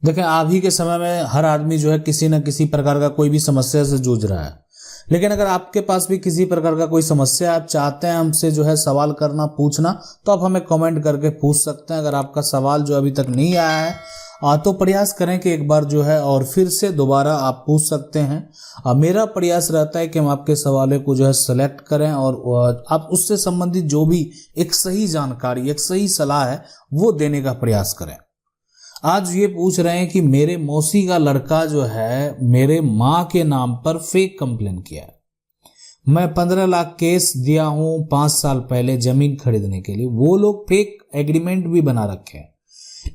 देखें, अभी के समय में हर आदमी जो है किसी न किसी प्रकार का कोई भी समस्या से जूझ रहा है। लेकिन अगर आपके पास भी किसी प्रकार का कोई समस्या, आप चाहते हैं हमसे जो है सवाल करना, पूछना, तो आप हमें कमेंट करके पूछ सकते हैं। अगर आपका सवाल जो अभी तक नहीं आया है तो प्रयास करें कि एक बार जो है और फिर से दोबारा आप पूछ सकते हैं। मेरा प्रयास रहता है कि हम आपके सवालों को जो है सेलेक्ट करें और आप उससे संबंधित जो भी एक सही जानकारी, एक सही सलाह है वो देने का प्रयास करें। आज ये पूछ रहे हैं कि मेरे मौसी का लड़का जो है मेरे माँ के नाम पर फेक कंप्लेन किया है। मैं 15 लाख केस दिया हूँ 5 साल पहले जमीन खरीदने के लिए। वो लोग फेक एग्रीमेंट भी बना रखे हैं,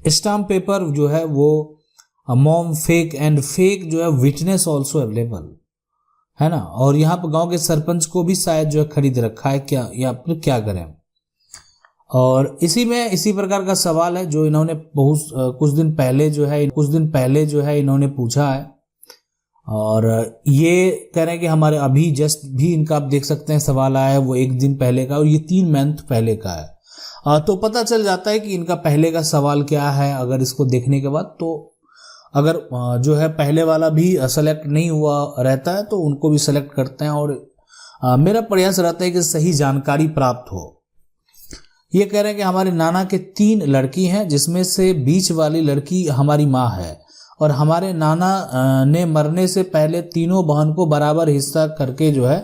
स्टाम्प पेपर जो है वो मॉम फेक एंड फेक जो है विटनेस ऑल्सो अवेलेबल है ना। और यहाँ पर गांव के सरपंच को भी शायद जो है खरीद रखा है क्या, या फिर क्या करें। और इसी प्रकार का सवाल है जो इन्होंने कुछ दिन पहले जो है इन्होंने पूछा है। और ये कह रहे हैं कि हमारे अभी जस्ट भी इनका आप देख सकते हैं सवाल आया है, वो 1 दिन पहले का और ये 3 मंथ पहले का है। तो पता चल जाता है कि इनका पहले का सवाल क्या है अगर इसको देखने के बाद। तो अगर जो है पहले वाला भी सेलेक्ट नहीं हुआ रहता है तो उनको भी सेलेक्ट करते हैं। और मेरा प्रयास रहता है कि सही जानकारी प्राप्त हो। ये कह रहे हैं कि हमारे नाना के 3 लड़की हैं, जिसमें से बीच वाली लड़की हमारी माँ है और हमारे नाना ने मरने से पहले तीनों बहन को बराबर हिस्सा करके जो है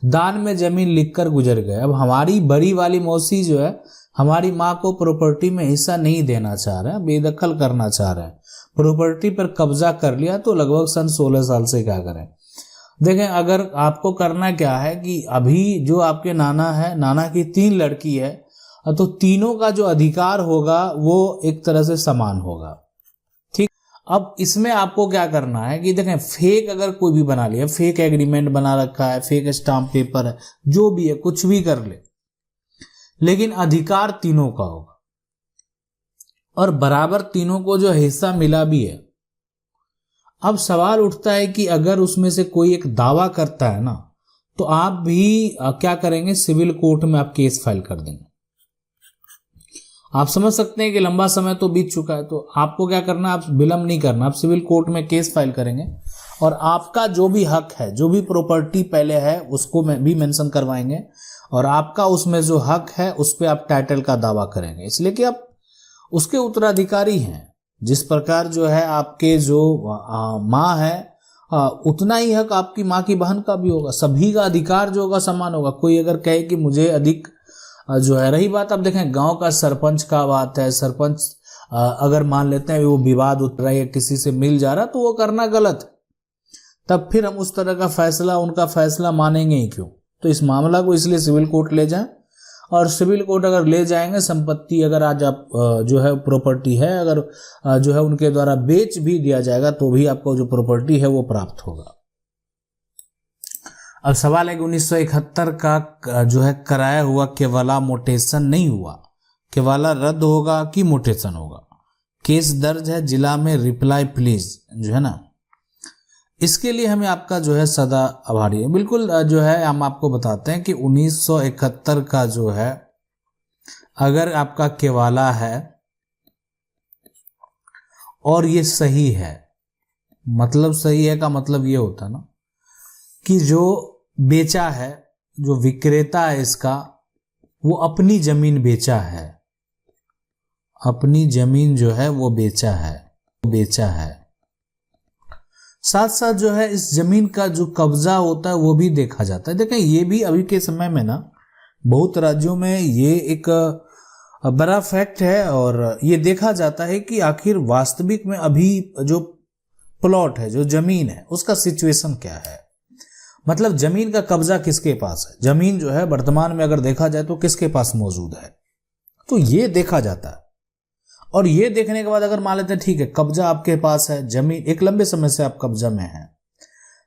दान में जमीन लिखकर गुजर गए। अब हमारी बड़ी वाली मौसी जो है हमारी माँ को प्रॉपर्टी में हिस्सा नहीं देना चाह रहे हैं, बेदखल करना चाह रहे हैं। प्रॉपर्टी पर कब्जा कर लिया तो लगभग सन 16 साल से क्या करें। देखें, अगर आपको करना क्या है कि अभी जो आपके नाना है, नाना की 3 लड़की है, तो तीनों का जो अधिकार होगा वो एक तरह से समान होगा। ठीक, अब इसमें आपको क्या करना है कि देखें, फेक अगर कोई भी बना लिया, फेक एग्रीमेंट बना रखा है, फेक स्टाम्प पेपर है, जो भी है, कुछ भी कर ले, लेकिन अधिकार तीनों का होगा और बराबर तीनों को जो हिस्सा मिला भी है। अब सवाल उठता है कि अगर उसमें से कोई एक दावा करता है ना, तो आप भी क्या करेंगे, सिविल कोर्ट में आप केस फाइल कर देंगे। आप समझ सकते हैं कि लंबा समय तो बीत चुका है, तो आपको क्या करना, आप विलंब नहीं करना, आप सिविल कोर्ट में केस फाइल करेंगे और आपका जो भी हक है, जो भी प्रॉपर्टी पहले है उसको भी मेंशन करवाएंगे और आपका उसमें जो हक है उस पर आप टाइटल का दावा करेंगे, इसलिए कि आप उसके उत्तराधिकारी हैं। जिस प्रकार जो है आपके जो माँ है उतना ही हक आपकी माँ की बहन का भी होगा। सभी का अधिकार जो होगा समान होगा। कोई अगर कहे कि मुझे अधिक जो है, रही बात, आप देखें गांव का सरपंच का बात है, सरपंच अगर मान लेते हैं वो विवाद उठ रहा है या किसी से मिल जा रहा, तो वो करना गलत है, तब फिर हम उस तरह का फैसला, उनका फैसला मानेंगे ही क्यों। तो इस मामला को इसलिए सिविल कोर्ट ले जाएं और सिविल कोर्ट अगर ले जाएंगे, संपत्ति अगर आज आप जो है प्रॉपर्टी है अगर जो है उनके द्वारा बेच भी दिया जाएगा तो भी आपको जो प्रॉपर्टी है वो प्राप्त होगा। अब सवाल है कि 1971 का जो है कराया हुआ केवाला मोटेशन नहीं हुआ, केवाला रद्द होगा कि मोटेशन होगा। केस दर्ज है जिला में, रिप्लाई प्लीज जो है ना। इसके लिए हमें आपका जो है सदा आभारी है। बिल्कुल जो है हम आपको बताते हैं कि 1971 का जो है अगर आपका केवाला है और ये सही है, मतलब सही है का मतलब ये होता है ना कि जो बेचा है, जो विक्रेता है इसका, वो अपनी जमीन बेचा है, अपनी जमीन जो है वो बेचा है। साथ साथ जो है इस जमीन का जो कब्जा होता है वो भी देखा जाता है। देखें, ये भी अभी के समय में ना बहुत राज्यों में ये एक बड़ा फैक्ट है और ये देखा जाता है कि आखिर वास्तविक में अभी जो प्लॉट है, जो जमीन है, उसका सिचुएशन क्या है। मतलब जमीन का कब्जा किसके पास है, जमीन जो है वर्तमान में अगर देखा जाए तो किसके पास मौजूद है, तो ये देखा जाता है। और ये देखने के बाद अगर मान लेते हैं ठीक है कब्जा आपके पास है, जमीन एक लंबे समय से आप कब्जा में है,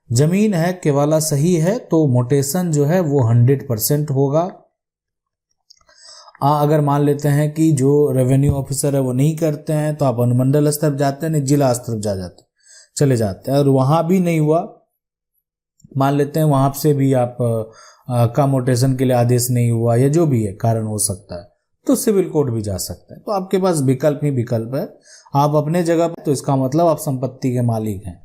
जमीन है, केवाला सही है, तो मोटेशन जो है वो 100% होगा। अगर मान लेते हैं कि जो रेवेन्यू ऑफिसर है वो नहीं करते हैं तो आप अनुमंडल स्तर पर जाते हैं, नहीं जिला स्तर पर चले जाते हैं, और वहां भी नहीं हुआ, मान लेते हैं वहां से भी आप का मोटेशन के लिए आदेश नहीं हुआ या जो भी है कारण हो सकता है, तो सिविल कोर्ट भी जा सकते हैं। तो आपके पास विकल्प ही विकल्प है। आप अपने जगह पर, तो इसका मतलब आप संपत्ति के मालिक हैं,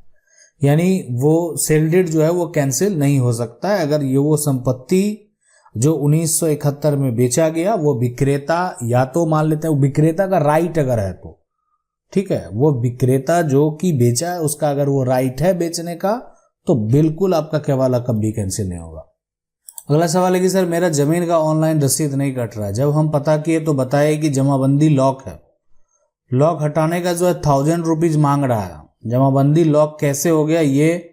यानी वो सेल डीड जो है वो कैंसिल नहीं हो सकता है। अगर ये वो संपत्ति जो 1971 में बेचा गया, वो विक्रेता, या तो मान लेते हैं विक्रेता का राइट अगर है तो ठीक है, वो विक्रेता जो कि बेचा है उसका अगर वो राइट है बेचने का, तो बिल्कुल आपका केवाला कभी कैंसिल नहीं होगा। अगला सवाल है कि सर मेरा जमीन का ऑनलाइन रसीद नहीं कट रहा है। जब हम पता किए तो बताए कि जमाबंदी लॉक है, लॉक हटाने का जो है 1000 रुपीज मांग रहा है। जमाबंदी लॉक कैसे हो गया ये,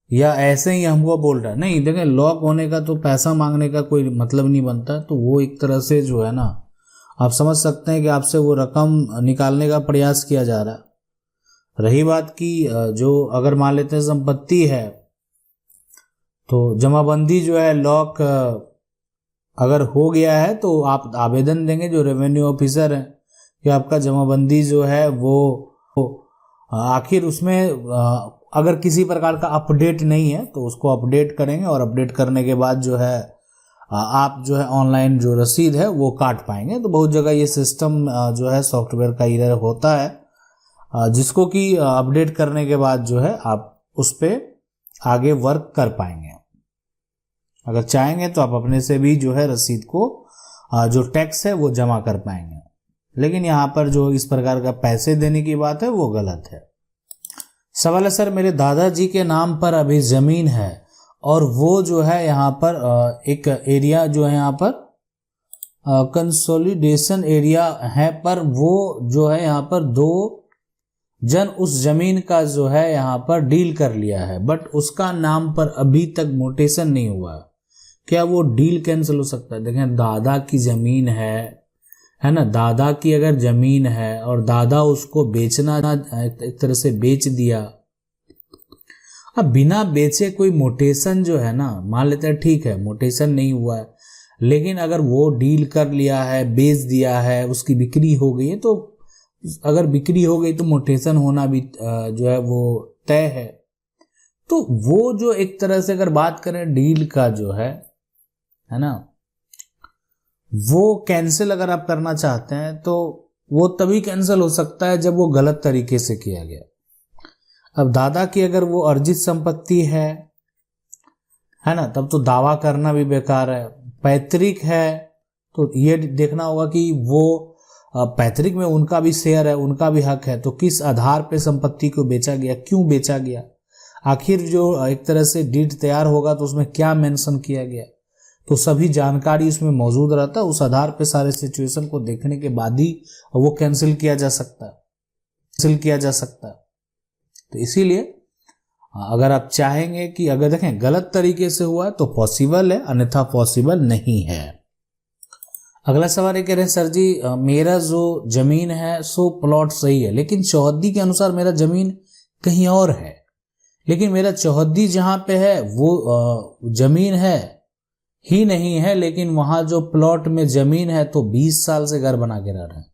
या ऐसे ही हमको बोल रहा है? नहीं, देखें, लॉक होने का तो पैसा मांगने का कोई मतलब नहीं बनता। तो वो एक तरह से जो है ना, आप समझ सकते हैं कि आपसे वो रकम निकालने का प्रयास किया जा रहा है। रही बात की जो अगर मान लेते हैं संपत्ति है, तो जमाबंदी जो है लॉक अगर हो गया है तो आप आवेदन देंगे जो रेवेन्यू ऑफिसर है कि आपका जमाबंदी जो है वो आखिर उसमें अगर किसी प्रकार का अपडेट नहीं है तो उसको अपडेट करेंगे, और अपडेट करने के बाद जो है आप जो है ऑनलाइन जो रसीद है वो काट पाएंगे। तो बहुत जगह ये सिस्टम जो है सॉफ्टवेयर का एरर होता है, जिसको कि अपडेट करने के बाद जो है आप उस पर आगे वर्क कर पाएंगे। अगर चाहेंगे तो आप अपने से भी जो है रसीद को जो टैक्स है वो जमा कर पाएंगे। लेकिन यहाँ पर जो इस प्रकार का पैसे देने की बात है वो गलत है। सवाल है सर मेरे दादाजी के नाम पर अभी ज़मीन है और वो जो है यहाँ पर एक एरिया जो है यहाँ पर कंसोलिडेशन एरिया है, पर वो जो है यहाँ पर 2 जन उस जमीन का जो है यहाँ पर डील कर लिया है, बट उसका नाम पर अभी तक मोटेशन नहीं हुआ है। क्या वो डील कैंसिल हो सकता है? देखें, दादा की ज़मीन है ना, दादा की अगर ज़मीन है और दादा उसको बेचना एक तरह से बेच दिया, अब बिना बेचे कोई मोटेशन जो है ना, मान लेते हैं ठीक है मोटेशन नहीं हुआ है, लेकिन अगर वो डील कर लिया है, बेच दिया है, उसकी बिक्री हो गई है, तो अगर बिक्री हो गई तो मोटेशन होना भी जो है वो तय है। तो वो जो एक तरह से अगर बात करें डील का जो है ना, वो कैंसिल अगर आप करना चाहते हैं तो वो तभी कैंसिल हो सकता है जब वो गलत तरीके से किया गया। अब दादा की अगर वो अर्जित संपत्ति है ना, तब तो दावा करना भी बेकार है। पैतृक है तो ये देखना होगा कि वो पैतृक में उनका भी शेयर है, उनका भी हक है, तो किस आधार पे संपत्ति को बेचा गया, क्यों बेचा गया, आखिर जो एक तरह से डीड तैयार होगा तो उसमें क्या मेंशन किया गया, तो सभी जानकारी उसमें मौजूद रहता है। उस आधार पे सारे सिचुएशन को देखने के बाद ही वो कैंसिल किया जा सकता है, तो इसीलिए अगर आप चाहेंगे कि अगर देखें गलत तरीके से हुआ है तो पॉसिबल है, अन्यथा पॉसिबल नहीं है। अगला सवाल ये कह रहे हैं सर जी मेरा जो जमीन है सो प्लॉट सही है, लेकिन चौहद्दी के अनुसार मेरा जमीन कहीं और है, लेकिन मेरा चौहद्दी जहां पे है वो जमीन है ही नहीं है, लेकिन वहां जो प्लॉट में जमीन है तो 20 साल से घर बना के रह रहे हैं,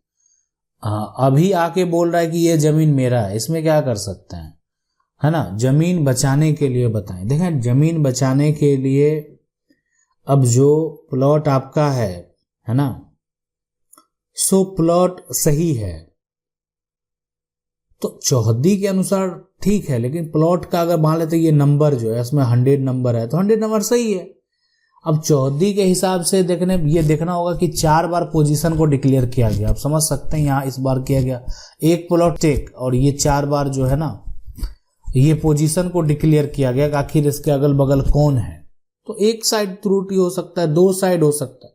अभी आके बोल रहा है कि ये जमीन मेरा है। इसमें क्या कर सकते हैं, है ना? जमीन बचाने के लिए बताएं। देखें, जमीन बचाने के लिए अब जो प्लॉट आपका है ना, सो प्लॉट सही है तो चौहद्दी के अनुसार ठीक है, लेकिन प्लॉट का अगर मान लेते ये नंबर जो है इसमें 100 नंबर है तो 100 नंबर सही है। अब चौहद्दी के हिसाब से ये देखना होगा कि 4 बार पोजीशन को डिक्लेयर किया गया। आप समझ सकते हैं यहाँ इस बार किया गया एक प्लॉट टेक, और ये 4 बार जो है ना ये पोजीशन को डिक्लेयर किया गया कि आखिर इसके अगल बगल कौन है। तो एक साइड त्रुटि हो सकता है, 2 साइड हो सकता है,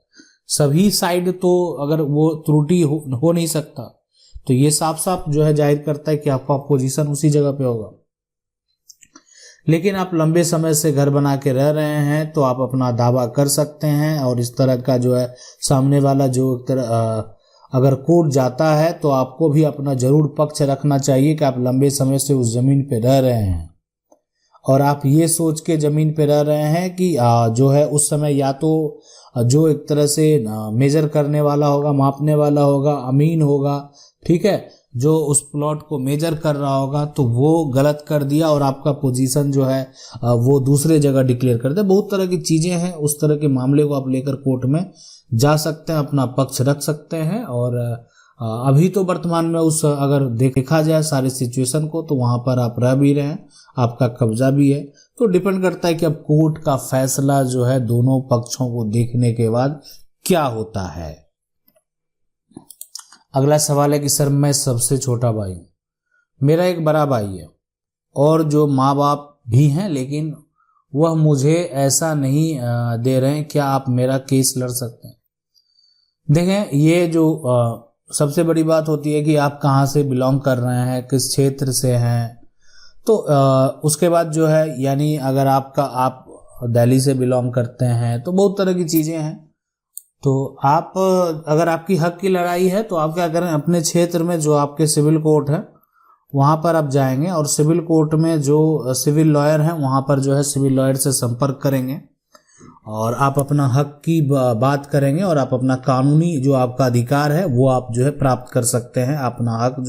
सभी साइड तो अगर वो त्रुटि हो नहीं सकता, तो ये साफ साफ जो है जाहिर करता है कि आपका पोजीशन उसी जगह पे होगा। लेकिन आप लंबे समय से घर बना के रह रहे हैं तो आप अपना दावा कर सकते हैं, और इस तरह का जो है सामने वाला जो अगर कोर्ट जाता है तो आपको भी अपना जरूर पक्ष रखना चाहिए कि आप लंबे समय से उस जमीन पे रह रहे हैं, और आप ये सोच के जमीन पे रह रहे हैं कि जो है उस समय या तो जो एक तरह से मेजर करने वाला होगा, मापने वाला होगा, अमीन होगा, ठीक है, जो उस प्लॉट को मेजर कर रहा होगा तो वो गलत कर दिया और आपका पोजीशन जो है वो दूसरे जगह डिक्लेयर कर दे। बहुत तरह की चीज़ें हैं, उस तरह के मामले को आप लेकर कोर्ट में जा सकते हैं, अपना पक्ष रख सकते हैं। और अभी तो वर्तमान में उस अगर देखा जाए सारी सिचुएशन को तो वहाँ पर आप रह भी रहे हैं, आपका कब्जा भी है। तो डिपेंड करता है कि अब कोर्ट का फैसला जो है दोनों पक्षों को देखने के बाद क्या होता है। अगला सवाल है कि सर मैं सबसे छोटा भाई हूँ, मेरा एक बड़ा भाई है और जो माँ बाप भी हैं, लेकिन वह मुझे ऐसा नहीं दे रहे हैं, क्या आप मेरा केस लड़ सकते हैं? देखें, ये जो सबसे बड़ी बात होती है कि आप कहाँ से बिलोंग कर रहे हैं, किस क्षेत्र से हैं। तो उसके बाद जो है, यानी अगर आप दिल्ली से बिलोंग करते हैं तो बहुत तरह की चीज़ें हैं। तो आप अगर आपकी हक की लड़ाई है तो आप क्या करें, अपने क्षेत्र में जो आपके सिविल कोर्ट है वहाँ पर आप जाएंगे और सिविल कोर्ट में जो सिविल लॉयर हैं वहाँ पर जो है सिविल लॉयर से संपर्क करेंगे और आप अपना हक की बात करेंगे और आप अपना कानूनी जो आपका अधिकार है वो आप जो है प्राप्त कर सकते हैं। अपना हक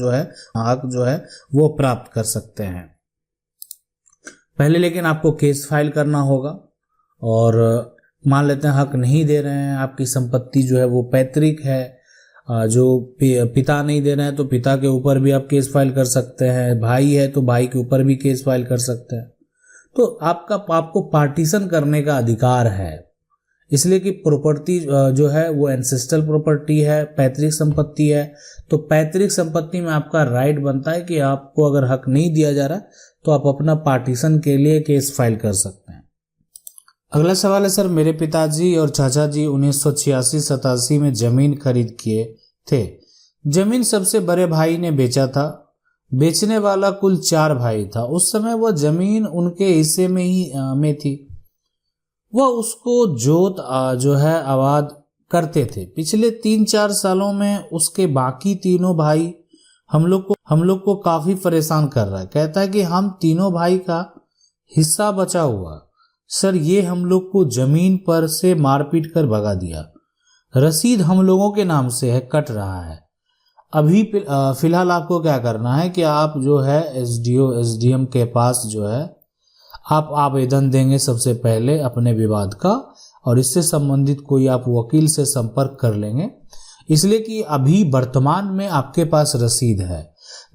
जो है वो प्राप्त कर सकते हैं। पहले लेकिन आपको केस फाइल करना होगा और मान लेते हैं हक नहीं दे रहे हैं, आपकी संपत्ति जो है वो पैतृक है, जो पिता नहीं दे रहे हैं तो पिता के ऊपर भी आप केस फाइल कर सकते हैं, भाई है तो भाई के ऊपर भी केस फाइल कर सकते हैं। तो आपको पार्टीशन करने का अधिकार है, इसलिए कि प्रॉपर्टी जो है वो एंसेस्ट्रल प्रॉपर्टी है, पैतृक संपत्ति है। तो पैतृक संपत्ति में आपका राइट बनता है कि आपको अगर हक नहीं दिया जा रहा तो आप अपना पार्टीशन के लिए केस फाइल कर सकते हैं। अगला सवाल है, सर मेरे पिताजी और चाचा जी 1986-87 में जमीन खरीद किए थे। जमीन सबसे बड़े भाई ने बेचा था। बेचने वाला कुल 4 भाई था। उस समय वह जमीन उनके हिस्से में थी। वह उसको जो है आबाद करते थे। पिछले 3-4 सालों में उसके बाकी तीनों भाई हम लोग को काफी परेशान कर रहा है। कहता है कि हम तीनों भाई का हिस्सा बचा हुआ, सर ये हम लोग को जमीन पर से मारपीट कर भगा दिया। रसीद हम लोगों के नाम से है, कट रहा है। अभी फिलहाल आपको क्या करना है कि आप जो है एसडीएम के पास जो है आप आवेदन देंगे सबसे पहले अपने विवाद का, और इससे संबंधित कोई आप वकील से संपर्क कर लेंगे, इसलिए कि अभी वर्तमान में आपके पास रसीद है।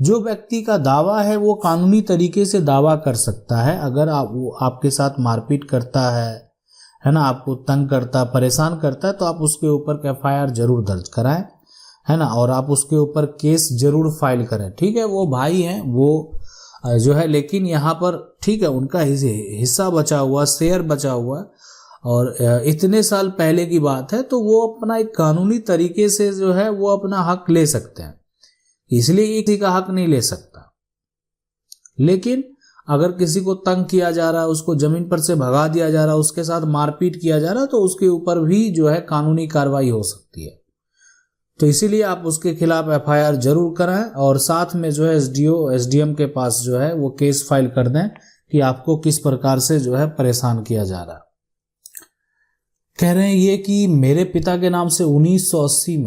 जो व्यक्ति का दावा है वो कानूनी तरीके से दावा कर सकता है। अगर वो आपके साथ मारपीट करता है ना, आपको तंग करता, परेशान करता है, तो आप उसके ऊपर एफआईआर जरूर दर्ज कराएं, है ना, और आप उसके ऊपर केस जरूर फाइल करें। ठीक है, वो भाई हैं वो जो है, लेकिन यहाँ पर ठीक है उनका हिस्सा बचा हुआ, शेयर बचा हुआ, और इतने साल पहले की बात है, तो वो अपना एक कानूनी तरीके से जो है वो अपना हक ले सकते हैं, इसलिए किसी का हक नहीं ले सकता। लेकिन अगर किसी को तंग किया जा रहा है, उसको जमीन पर से भगा दिया जा रहा है, उसके साथ मारपीट किया जा रहा है, तो उसके ऊपर भी जो है कानूनी कार्रवाई हो सकती है। तो इसीलिए आप उसके खिलाफ एफआईआर जरूर कराएं और साथ में जो है एसडीएम के पास जो है वो केस फाइल कर दें कि आपको किस प्रकार से जो है परेशान किया जा रहा है। कह रहे हैं ये कि मेरे पिता के नाम से 1980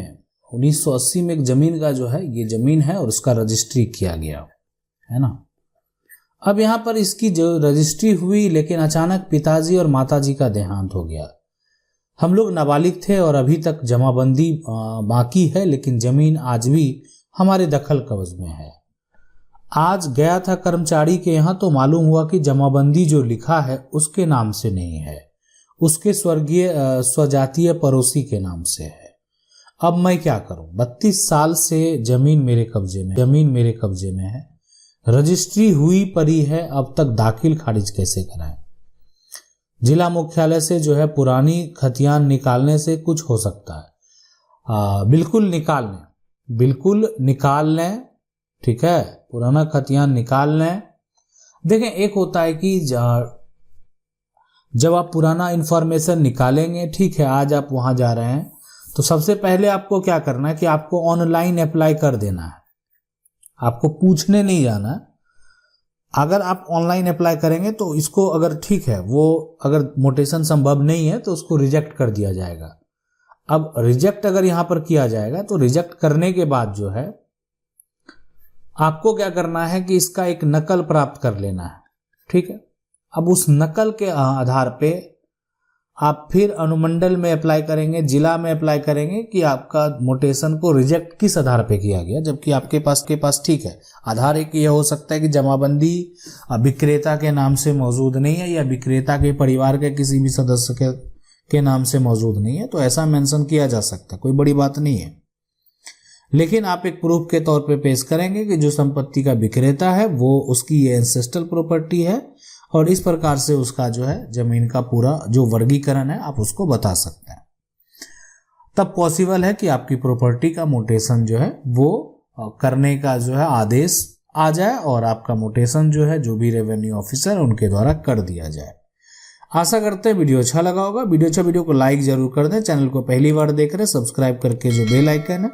में एक जमीन का जो है ये जमीन है और उसका रजिस्ट्री किया गया है ना। अब यहाँ पर इसकी जो रजिस्ट्री हुई, लेकिन अचानक पिताजी और माताजी का देहांत हो गया। हम लोग नाबालिग थे और अभी तक जमाबंदी बाकी है, लेकिन जमीन आज भी हमारे दखल कब्ज में है। आज गया था कर्मचारी के यहाँ तो मालूम हुआ कि जमाबंदी जो लिखा है उसके नाम से नहीं है, उसके स्वर्गीय स्वजातीय पड़ोसी के नाम से है। अब मैं क्या करूं? 32 साल से जमीन मेरे कब्जे में है, रजिस्ट्री हुई पड़ी है, अब तक दाखिल खारिज कैसे कराएं? जिला मुख्यालय से जो है पुरानी खतियान निकालने से कुछ हो सकता है। बिल्कुल निकाल लें, ठीक है, पुराना खतियान निकाल लें। देखें, एक होता है कि जब आप पुराना इंफॉर्मेशन निकालेंगे, ठीक है, आज आप वहां जा रहे हैं, तो सबसे पहले आपको क्या करना है कि आपको ऑनलाइन अप्लाई कर देना है, आपको पूछने नहीं जाना है। अगर आप ऑनलाइन अप्लाई करेंगे तो इसको अगर ठीक है, वो अगर मोटेशन संभव नहीं है तो उसको रिजेक्ट कर दिया जाएगा। अब रिजेक्ट अगर यहाँ पर किया जाएगा तो रिजेक्ट करने के बाद जो है आपको क्या करना है कि इसका एक नकल प्राप्त कर लेना है, ठीक है। अब उस नकल के आधार पे आप फिर अनुमंडल में अप्लाई करेंगे, जिला में अप्लाई करेंगे कि आपका मोटेशन को रिजेक्ट किस आधार पे किया गया, जबकि आपके पास ठीक है। आधार एक यह हो सकता है कि जमाबंदी विक्रेता के नाम से मौजूद नहीं है या विक्रेता के परिवार के किसी भी सदस्य के नाम से मौजूद नहीं है, तो ऐसा मेंशन किया जा सकता है, कोई बड़ी बात नहीं है। लेकिन आप एक प्रूफ के तौर पे पेश करेंगे कि जो संपत्ति का विक्रेता है वो उसकी ये एंसेस्ट्रल प्रॉपर्टी है और इस प्रकार से उसका जो है जमीन का पूरा जो वर्गीकरण है आप उसको बता सकते हैं। तब पॉसिबल है कि आपकी प्रॉपर्टी का मोटेशन जो है वो करने का जो है आदेश आ जाए और आपका मोटेशन जो है जो भी रेवेन्यू ऑफिसर उनके द्वारा कर दिया जाए। आशा करते हैं वीडियो अच्छा लगा होगा। वीडियो को लाइक जरूर कर दें। चैनल को पहली बार देख रहे हैं सब्सक्राइब करके जो बेल आइकन है